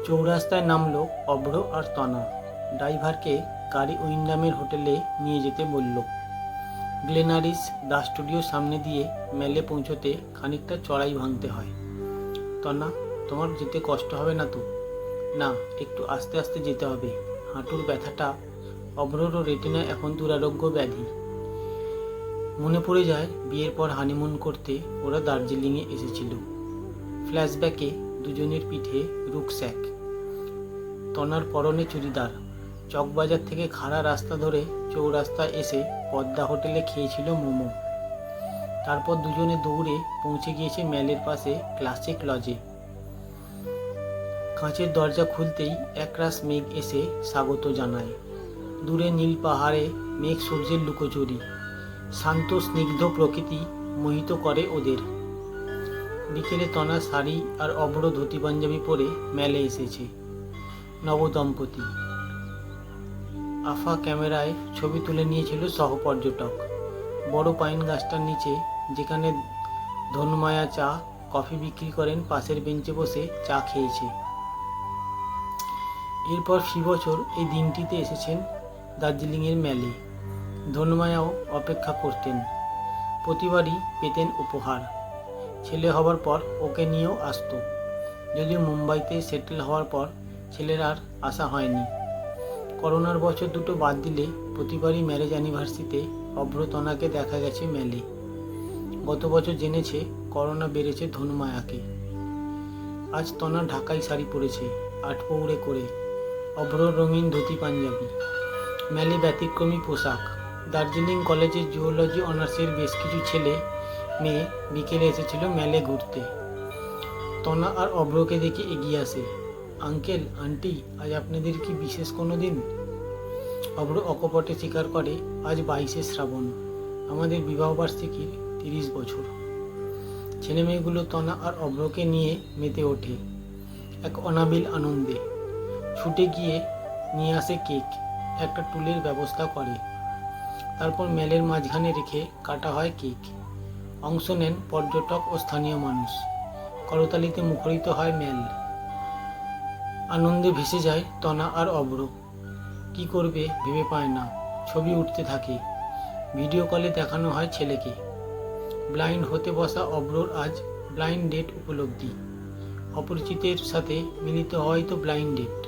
চৌরাস্তায় নামলো অভ্র আর তনা। ড্রাইভারকে গাড়ি উইন্ডামের হোটেলে নিয়ে যেতে বলল। গ্লেনারিস দা স্টুডিওর সামনে দিয়ে মেলে পৌঁছতে খানিকটা চড়াই ভাঙতে হয়। তনা, তোমার যেতে কষ্ট হবে না তো? না, একটু আস্তে আস্তে যেতে হবে। হাঁটুর ব্যথাটা অভ্রর রেটিনায় এখন দুরারোগ্য ব্যাধি। মনে পড়ে যায় বিয়ের পর হানিমুন করতে ওরা দার্জিলিংয়ে এসেছিল। ফ্ল্যাশব্যাকে দুজনের পিঠে রুকস্যাক, তনার পরনে চুড়িদার। চকবাজার থেকে খাড়া রাস্তা ধরে চৌরাস্তায় এসে পদ্মা হোটেলে খেয়েছিল মোমো। তারপর দুজনে দৌড়ে পৌঁছে গিয়েছে মেলের পাশে ক্লাসিক লজে। কাঁচের দরজা খুলতেই একরাশ মেঘ এসে স্বাগত জানায়। দূরে নীল পাহাড়ে মেঘ সূর্যের লুকোচুরি। শান্ত স্নিগ্ধ প্রকৃতি মোহিত করে ওদের। বিকেলে তনা শাড়ি আর অভ্র ধুতি পাঞ্জাবি পরে মেলে এসেছে। নবদম্পতি। আফা ক্যামেরায় ছবি তুলে নিয়েছিল সহপর্যটক। বড় পাইন গাছটার নিচে, যেখানে ধনমায়া চা কফি বিক্রি করেন, পাশের বেঞ্চে বসে চা খেয়েছে। এরপর ফি বছর এই দিনটিতে এসেছেন দার্জিলিংয়ের মেলে। ধনমায়াও অপেক্ষা করতেন। প্রতিবারই পেতেন উপহার। ছেলে হবার পর ওকে নিয়েও আসতো, যদিও মুম্বাইতে সেটেল হওয়ার পর ছেলের আর আসা হয়নি। করোনার বছর দুটো বাদ দিলে প্রতিবারই ম্যারেজ অ্যানিভার্সারিতে অভ্র তনাকে দেখা গেছে মেলে। গত বছর জেনেছে করোনা বেড়েছে ধনমায়াকে। আজ তনা ঢাকাই শাড়ি পরেছে, আটপৌড়ে করে। অভ্র রঙিন ধুতি পাঞ্জাবি। মেলে ব্যতিক্রমী পোশাক। দার্জিলিং কলেজের জুওলজি অনার্সের বেশ কিছু ছেলে মেয়ে বিকেলে এসেছিল মেলে ঘুরতে। তনা আর অভ্রকে দেখে এগিয়ে আসে। আঙ্কেল, আন্টি, আজ আপনাদের কি বিশেষ কোনো দিন? অভ্র অকপটে স্বীকার করে, আজ 22শে শ্রাবণ, আমাদের বিবাহবার্ষিকীর 30 বছর। ছেলেমেয়েগুলো তনা আর অভ্রকে নিয়ে মেতে ওঠে এক অনাবিল আনন্দে। ছুটে গিয়ে নিয়ে আসে কেক, একটা টুলের ব্যবস্থা করে। তারপর মেলের মাঝখানে রেখে কাটা হয় কেক। অংশ নেন পর্যটক ও স্থানীয় মানুষ। করতালিতে মুখরিত হয় মেল। আনন্দে ভেসে যায় তনা আর অভ্র। কি করবে ভেবে পায় না। ছবি উঠতে থাকে। ভিডিও কলে দেখানো হয় ছেলেকে। ব্লাইন্ড হতে বসা অভ্রর আজ ব্লাইন্ড ডেট উপলব্ধি। অপরিচিতের সাথে মিলিত হওয়াই তো ব্লাইন্ড ডেট।